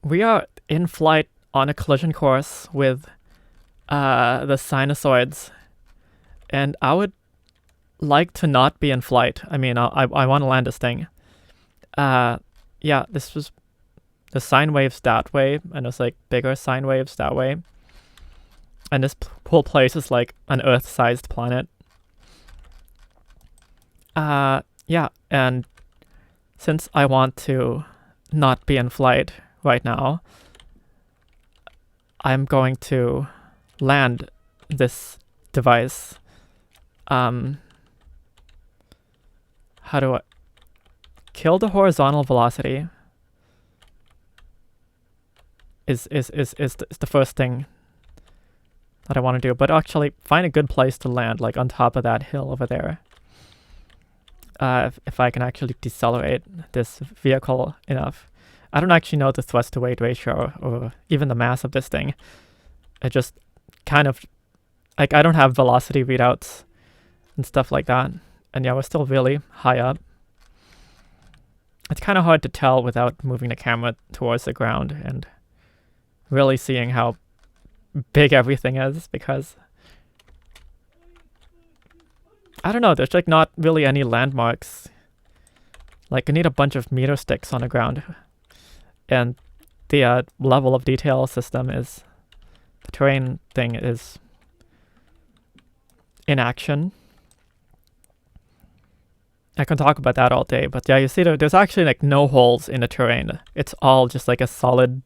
we are in flight on a collision course with the sinusoids, and I would like to not be in flight. I mean, I want to land this thing. Yeah, this was the sine waves that way, and it's like bigger sine waves that way. And this whole place is like an Earth-sized planet. Yeah, and since I want to not be in flight right now, I'm going to land this device. How do I kill the horizontal velocity? Is the first thing that I want to do, but actually find a good place to land, like on top of that hill over there. If I can actually decelerate this vehicle enough. I don't actually know the thrust to weight ratio or even the mass of this thing. It just kind of, like, I don't have velocity readouts and stuff like that. And yeah, we're still really high up. It's kind of hard to tell without moving the camera towards the ground and really seeing how big everything is, because I don't know, there's like not really any landmarks. Like, I need a bunch of meter sticks on the ground, and the level of detail system is, the terrain thing is in action. I can talk about that all day, but yeah, you see there's actually like no holes in the terrain. It's all just like a solid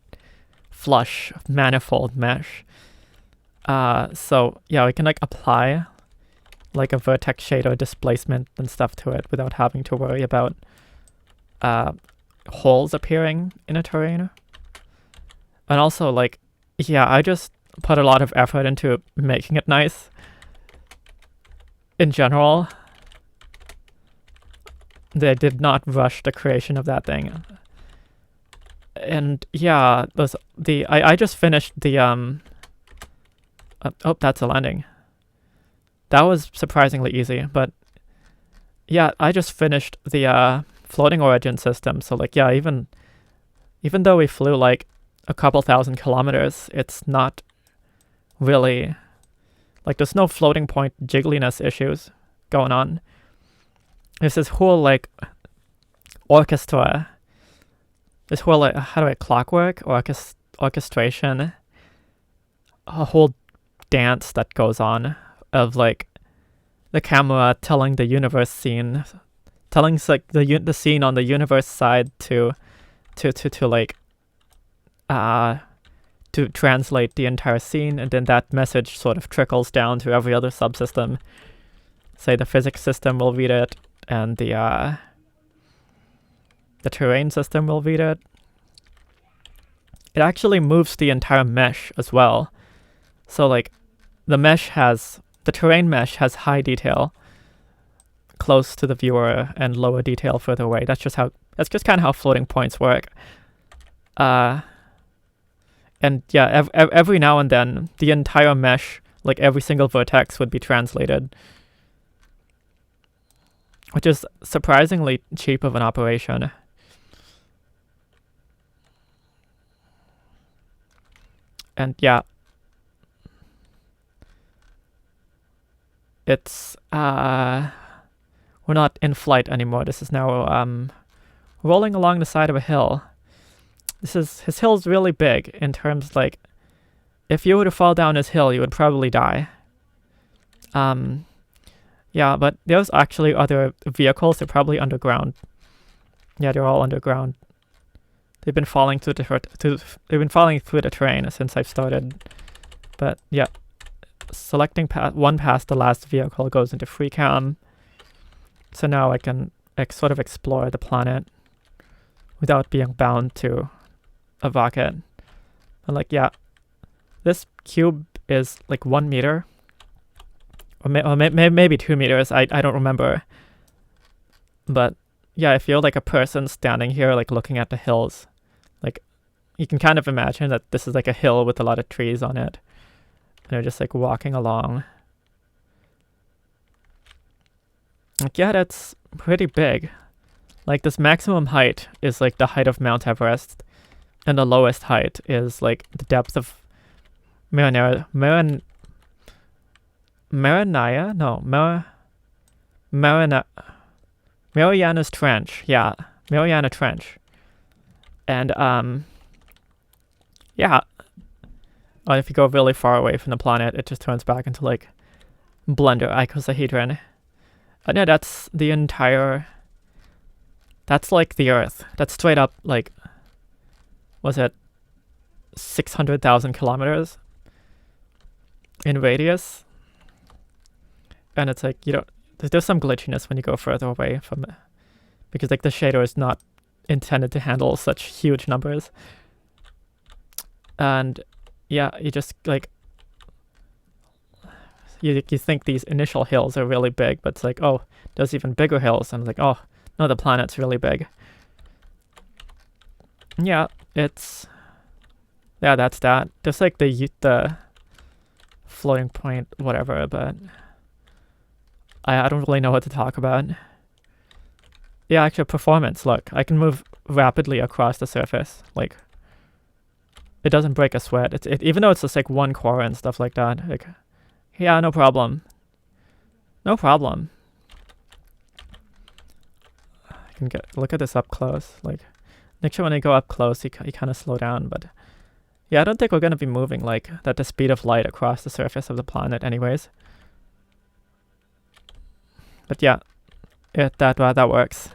flush manifold mesh. So yeah, we can like apply like a vertex shader displacement and stuff to it without having to worry about holes appearing in a terrain. And also, like, yeah, I just put a lot of effort into making it nice in general. They did not rush the creation of that thing. And yeah, I just finished the oh, that's a landing. That was surprisingly easy, but yeah, I just finished the floating origin system. So like, yeah, even though we flew like a couple thousand kilometers, it's not really like, there's no floating point jiggliness issues going on. There's this whole like orchestra, this whole like, how do I clockwork orchestration, a whole dance that goes on of like the camera telling the universe scene, telling like the scene on the universe side to like to translate the entire scene, and then that message sort of trickles down to every other subsystem. Say the physics system will read it, and the terrain system will read it. It actually moves the entire mesh as well. So like, the terrain mesh has high detail close to the viewer and lower detail further away. That's just kind of how floating points work. And yeah, every now and then, the entire mesh, like every single vertex, would be translated, which is surprisingly cheap of an operation. And yeah, it's we're not in flight anymore. This is now rolling along the side of a hill. His hill's really big in terms, like, if you were to fall down his hill, you would probably die. Yeah, but there's actually other vehicles. They're probably underground. Yeah, they're all underground. They've been falling through the terrain since I've started. But yeah, selecting one past the last vehicle goes into free cam. So now I can sort of explore the planet without being bound to a rocket. And like, yeah, this cube is like 1 meter, or maybe 2 meters. I don't remember. But yeah, I feel like a person standing here, like looking at the hills. Like, you can kind of imagine that this is like a hill with a lot of trees on it, and they're just like walking along. Like, yeah, that's pretty big. Like, this maximum height is like the height of Mount Everest, and the lowest height is like the depth of Mariana Mariana's Trench. Yeah, Mariana Trench. And yeah. If you go really far away from the planet, it just turns back into like blender icosahedron. And yeah, that's the entire. That's like the Earth. That's straight up like. Was it 600,000 kilometers in radius? And it's like, you know, there's some glitchiness when you go further away from it, because like the shader is not intended to handle such huge numbers. And yeah, you just like you think these initial hills are really big, but it's like, oh, there's even bigger hills, and it's like, oh no, the planet's really big. Yeah, that's that. There's like the floating point, whatever, but I don't really know what to talk about. Yeah, actually, performance. Look, I can move rapidly across the surface. Like, it doesn't break a sweat. Even though it's just like one core and stuff like that. Like, yeah, no problem. No problem. I can look at this up close. Like, make sure when I go up close, you kind of slow down. But yeah, I don't think we're gonna be moving like at the speed of light across the surface of the planet, anyways. But yeah, that works.